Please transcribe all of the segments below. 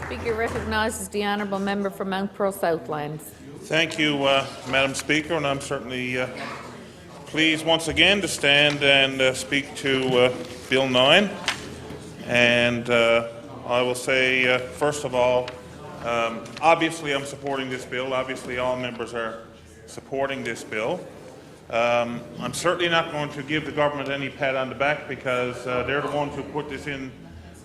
Speaker recognises the honourable member for Mount Pearl-southlands. Thank you, Madam Speaker, and I'm certainly pleased once again to stand and speak to Bill 9. And I will say, first of all, obviously I'm supporting this bill. Obviously all members are supporting this bill. I'm certainly not going to give the government any pat on the back because they're the ones who put this in,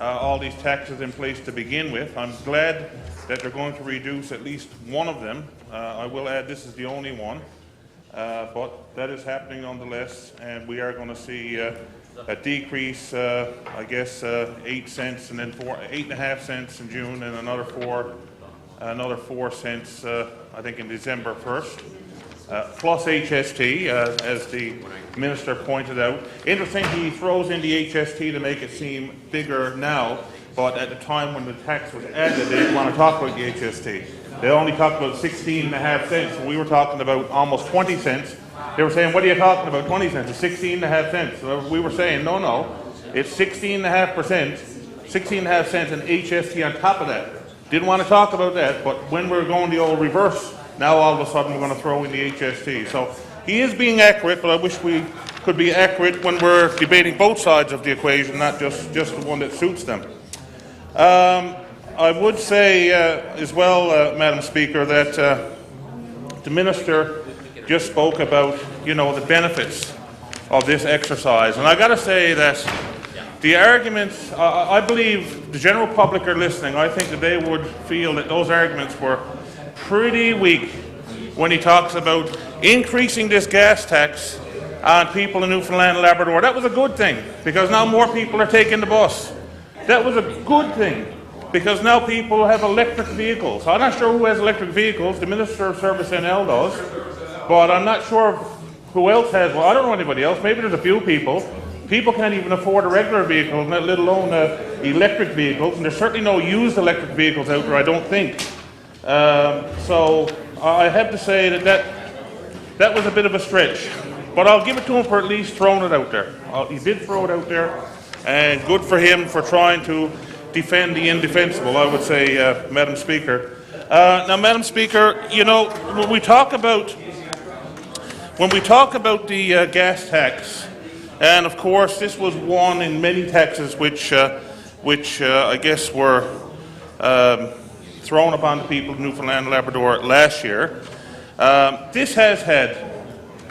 all these taxes in place to begin with. I'm glad that they're going to reduce at least one of them. I will add this is the only one, but that is happening nonetheless, and we are going to see a decrease, I guess 8 cents and then 8.5 cents in June and another 4 cents, I think in December 1st. Plus HST, as the Minister pointed out. Interesting, he throws in the HST to make it seem bigger now, but at the time when the tax was added, they didn't want to talk about the HST. They only talked about 16.5 cents. We were talking about almost 20 cents. They were saying, what are you talking about, 20 cents? It's 16.5 cents. So we were saying, no, it's 16.5%, 16.5 cents and HST on top of that. Didn't want to talk about that, but when we're going the old reverse, now all of a sudden we're going to throw in the HST. So he is being accurate, but I wish we could be accurate when we're debating both sides of the equation, not just the one that suits them. I would say as well, Madam Speaker, that the Minister just spoke about, the benefits of this exercise. And I got to say that the arguments, I believe the general public are listening. I think that they would feel that those arguments were pretty weak when he talks about increasing this gas tax on people in Newfoundland and Labrador. That was a good thing because now more people are taking the bus. That was a good thing because now people have electric vehicles. I'm not sure who has electric vehicles. The Minister of Service NL does, but I'm not sure who else has. Well, I don't know anybody else. Maybe there's a few people. People can't even afford a regular vehicle, let alone electric vehicles, and there's certainly no used electric vehicles out there, I don't think. So I have to say that was a bit of a stretch, but I'll give it to him for at least throwing it out there. He did throw it out there, and good for him for trying to defend the indefensible, I would say, Madam Speaker. Now, Madam Speaker, when we talk about the gas tax, and of course this was one in many taxes which I guess were thrown upon the people of Newfoundland and Labrador last year. This has had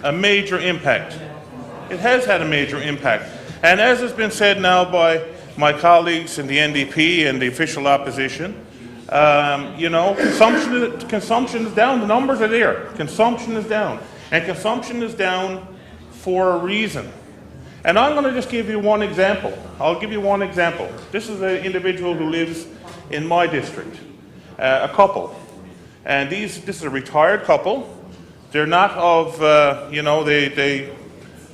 a major impact. It has had a major impact. And as has been said now by my colleagues in the NDP and the official opposition, consumption is down. The numbers are there. Consumption is down. And consumption is down for a reason. And I'm going to just give you one example. I'll give you one example. This is an individual who lives in my district. A couple, and this is a retired couple. They're not of, they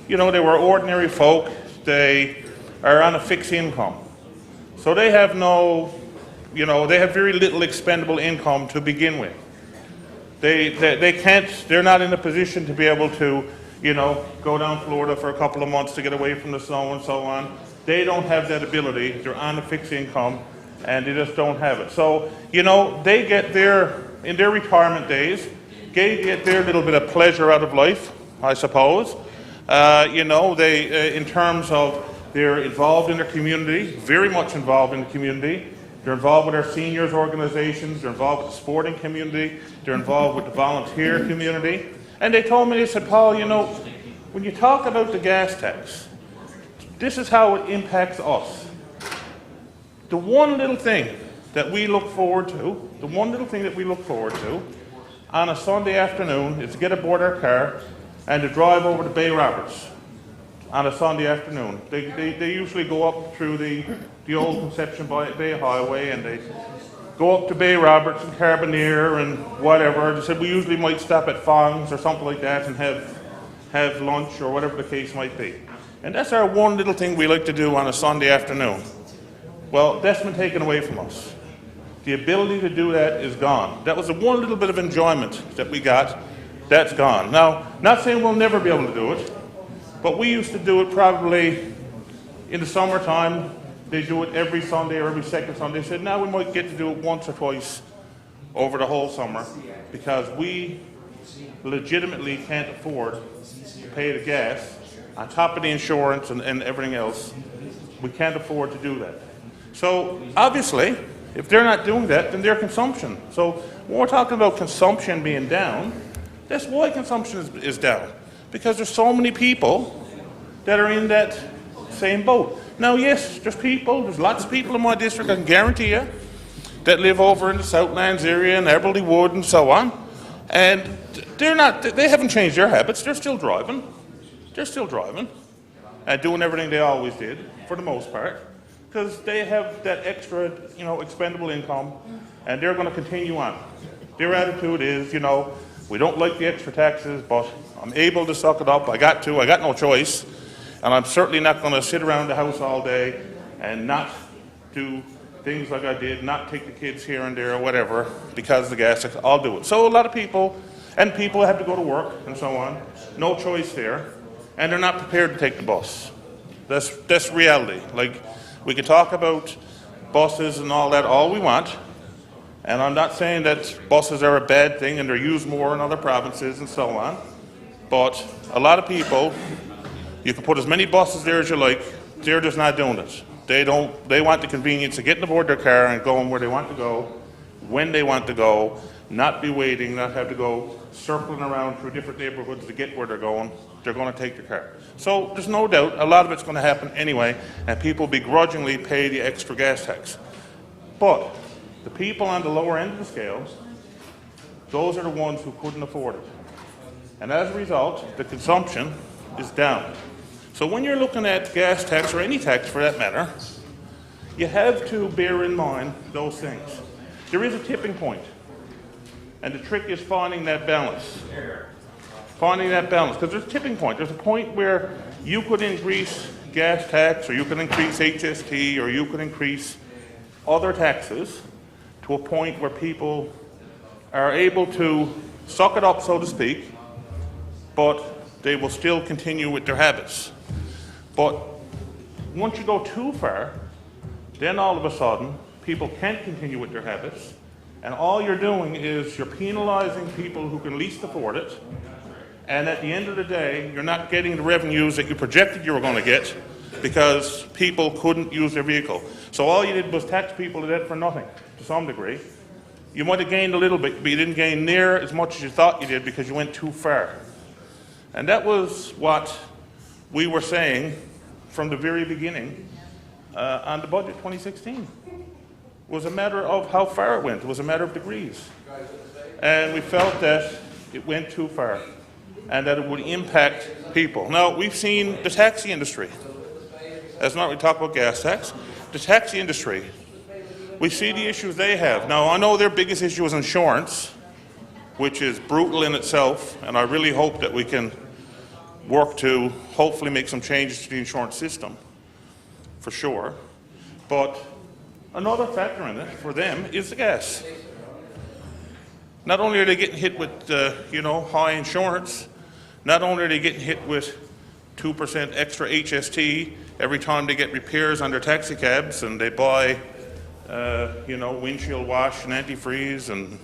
were ordinary folk. They are on a fixed income, so they have they have very little expendable income to begin with. They're not in a position to be able to, go down Florida for a couple of months to get away from the snow and so on. They don't have that ability. They're on a fixed income, and they just don't have it. So, they get in their retirement days, they get their little bit of pleasure out of life, I suppose. In terms of they're involved in their community, very much involved in the community. They're involved with our seniors organizations, they're involved with the sporting community, they're involved with the volunteer community. And they told me, they said, Paul, when you talk about the gas tax, this is how it impacts us. The one little thing that we look forward to, on a Sunday afternoon is to get aboard our car and to drive over to Bay Roberts on a Sunday afternoon. They usually go up through the old Conception Bay Highway, and they go up to Bay Roberts and Carbonear and whatever. They said we usually might stop at Fong's or something like that and have lunch or whatever the case might be. And that's our one little thing we like to do on a Sunday afternoon. Well, that's been taken away from us. The ability to do that is gone. That was the one little bit of enjoyment that we got. That's gone. Now, not saying we'll never be able to do it, but we used to do it probably in the summertime they do it every Sunday or every second Sunday. They said, now we might get to do it once or twice over the whole summer because we legitimately can't afford to pay the gas on top of the insurance and everything else. We can't afford to do that. So obviously, if they're not doing that, then their consumption. So when we're talking about consumption being down, that's why consumption is down. Because there's so many people that are in that same boat. Now, yes, there's lots of people in my district, I can guarantee you, that live over in the Southlands area and Everly Wood and so on. And they haven't changed their habits. They're still driving. And doing everything they always did, for the most part. Because they have that extra, expendable income, and they're going to continue on. Their attitude is, we don't like the extra taxes, but I'm able to suck it up. I got no choice. And I'm certainly not going to sit around the house all day and not do things like I did, not take the kids here and there or whatever, because of the gas tax. I'll do it. So a lot of people have to go to work and so on. No choice there. And they're not prepared to take the bus. That's reality. Like, we can talk about buses and all that all we want, and I'm not saying that buses are a bad thing and they're used more in other provinces and so on, but a lot of people, you can put as many buses there as you like, they're just not doing it. They want the convenience of getting aboard their car and going where they want to go, when they want to go, not be waiting, not have to go circling around through different neighborhoods to get where they're going. They're going to take their car. So there's no doubt a lot of it's going to happen anyway, and people begrudgingly pay the extra gas tax. But the people on the lower end of the scale, those are the ones who couldn't afford it. And as a result, the consumption is down. So when you're looking at gas tax, or any tax for that matter, you have to bear in mind those things. There is a tipping point, and the trick is finding that balance. Because there's a tipping point. There's a point where you could increase gas tax, or you could increase HST, or you could increase other taxes to a point where people are able to suck it up, so to speak, but they will still continue with their habits. But once you go too far, then all of a sudden, people can't continue with their habits, and all you're doing is you're penalizing people who can least afford it, and at the end of the day, you're not getting the revenues that you projected you were going to get because people couldn't use their vehicle. So all you did was tax people to death for nothing, to some degree. You might have gained a little bit, but you didn't gain near as much as you thought you did because you went too far. And that was what we were saying from the very beginning on the budget 2016. It was a matter of how far it went. It was a matter of degrees. And we felt that it went too far and that it would impact people. Now, we've seen the taxi industry. That's not we talk about gas tax. The taxi industry, we see the issues they have. Now, I know their biggest issue is insurance, which is brutal in itself, and I really hope that we can work to hopefully make some changes to the insurance system, for sure. But another factor in it for them is the gas. Not only are they getting hit with, high insurance, not only are they getting hit with 2% extra HST every time they get repairs on their taxi cabs and they buy, windshield wash and antifreeze and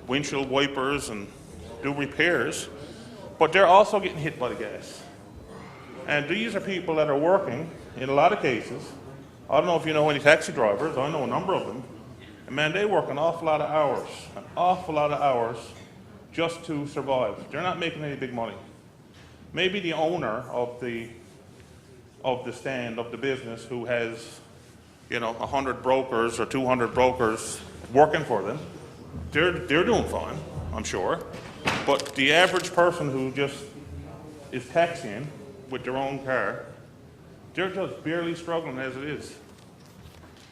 windshield wipers and do repairs, but they're also getting hit by the gas. And these are people that are working, in a lot of cases. I don't know if you know any taxi drivers, I know a number of them, and man, they work an awful lot of hours just to survive. They're not making any big money. Maybe the owner of the stand, of the business, who has 100 brokers or 200 brokers working for them, they're doing fine, I'm sure. But the average person who just is taxiing with their own car, they're just barely struggling as it is.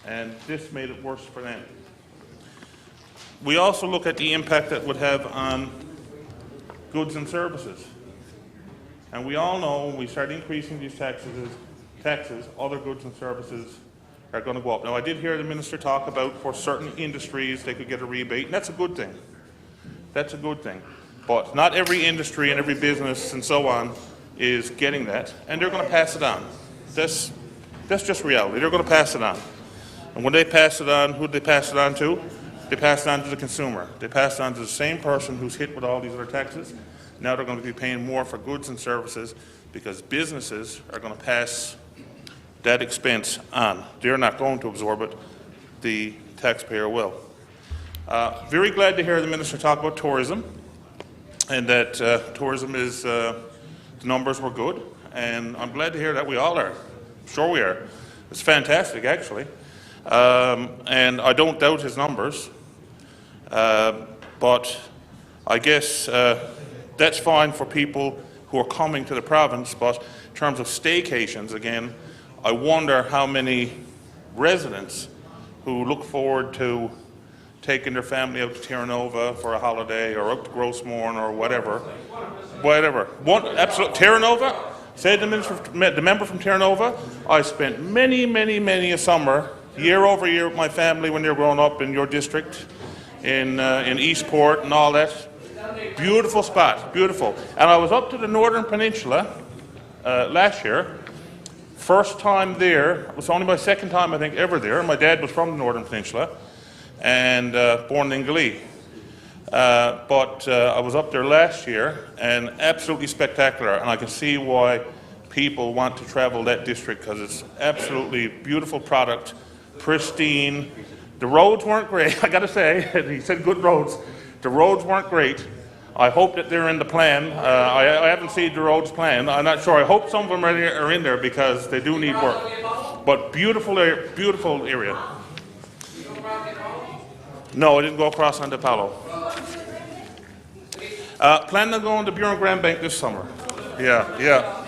And this made it worse for them. We also look at the impact that would have on goods and services. And we all know when we start increasing these taxes, other goods and services are going to go up. Now, I did hear the minister talk about for certain industries they could get a rebate, and that's a good thing. That's a good thing. But not every industry and every business and so on is getting that, and they're going to pass it on. That's That's just reality. They're going to pass it on. And when they pass it on, who do they pass it on to? They pass it on to the consumer. They pass it on to the same person who's hit with all these other taxes. Now they're going to be paying more for goods and services because businesses are going to pass that expense on. They're not going to absorb it. The taxpayer will. Very glad to hear the Minister talk about tourism and that tourism is, the numbers were good. And I'm glad to hear that we all are. Sure we are. It's fantastic, actually. And I don't doubt his numbers. But I guess that's fine for people who are coming to the province. But in terms of staycations, again, I wonder how many residents who look forward to taking their family out to Terranova for a holiday or up to Grossmorn or whatever. Terranova? Said the member from Terranova, I spent many a summer, year over year with my family when they were growing up in your district, in Eastport and all that. Beautiful spot, beautiful. And I was up to the Northern Peninsula last year. First time there, it was only my second time I think ever there. My dad was from the Northern Peninsula and born in Ingalee. But I was up there last year and absolutely spectacular, and I can see why people want to travel that district because it's absolutely beautiful product, pristine. The roads weren't great, I gotta say. He said good roads. The roads weren't great. I hope that they're in the plan. I haven't seen the roads plan. I'm not sure. I hope some of them are in there because they do need work. But beautiful area. No, I didn't go across on the Palo. Planning on going to Bureau Grand Bank this summer. Yeah.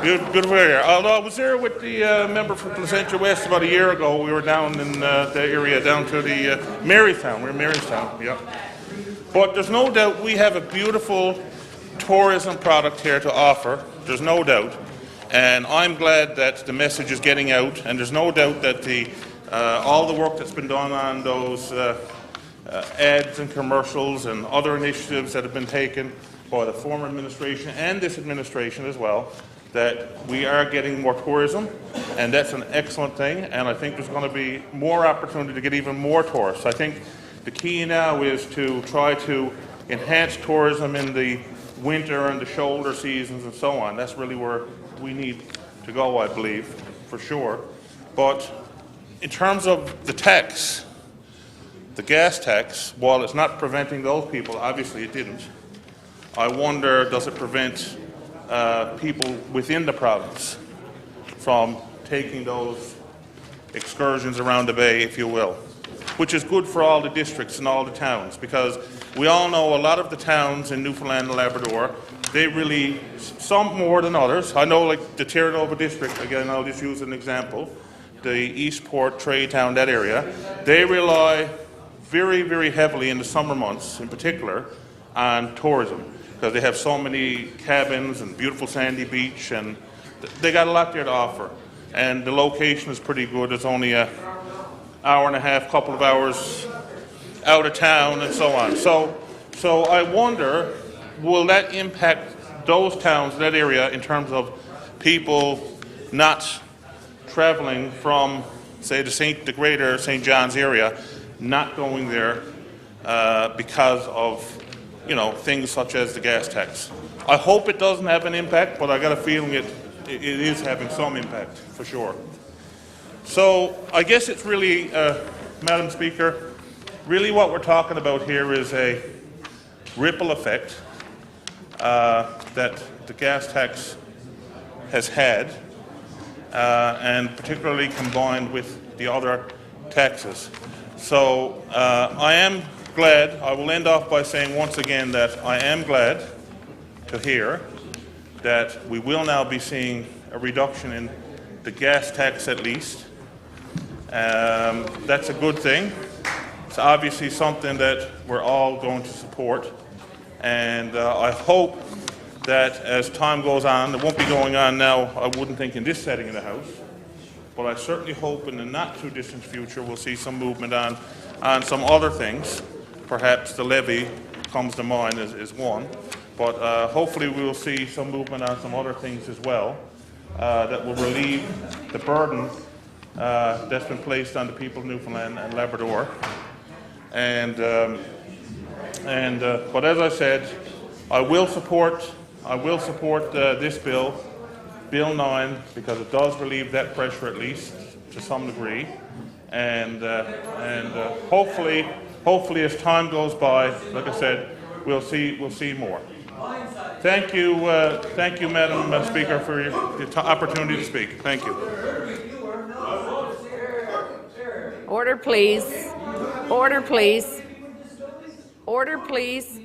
Beautiful area. Although I was there with the member from Placentia West about a year ago. We were down in the area, down to the Marystown. We're in Marystown, yeah. But there's no doubt we have a beautiful tourism product here to offer. There's no doubt. And I'm glad that the message is getting out. And there's no doubt that all the work that's been done on those ads and commercials and other initiatives that have been taken by the former administration and this administration as well, that we are getting more tourism, and that's an excellent thing, and I think there's going to be more opportunity to get even more tourists. I think the key now is to try to enhance tourism in the winter and the shoulder seasons and so on. That's really where we need to go, I believe, for sure. But in terms of the tax, the gas tax, while it's not preventing those people, obviously it didn't, I wonder, does it prevent people within the province from taking those excursions around the bay, if you will, which is good for all the districts and all the towns, because we all know a lot of the towns in Newfoundland and Labrador, they really, some more than others. I know like the Terranova district, again, I'll just use an example, the Eastport, Trade Town, that area, they rely very heavily in the summer months in particular on tourism, because they have so many cabins and beautiful sandy beach, and they got a lot there to offer. And the location is pretty good. It's only an hour and a half, couple of hours out of town and so on. So I wonder, will that impact those towns, that area, in terms of people not traveling from, say, the greater St. John's area, not going there because of things such as the gas tax. I hope it doesn't have an impact, but I got a feeling it is having some impact, for sure. So I guess it's really, Madam Speaker, really what we're talking about here is a ripple effect that the gas tax has had, and particularly combined with the other taxes. So I am glad, I will end off by saying once again that I am glad to hear that we will now be seeing a reduction in the gas tax at least. That's a good thing. It's obviously something that we're all going to support. And I hope that as time goes on, it won't be going on now, I wouldn't think in this setting in the House, but I certainly hope in the not too distant future we'll see some movement on some other things. Perhaps the levy comes to mind as one, but hopefully we will see some movement on some other things as well. that will relieve the burden that's been placed on the people of Newfoundland and Labrador. But as I said, I will support this bill, Bill 9, because it does relieve that pressure at least to some degree, and hopefully as time goes by, like I said, we'll see more. Thank you, Madam Speaker, for the opportunity to speak. Thank you. Order, please. Order, please. Order, please.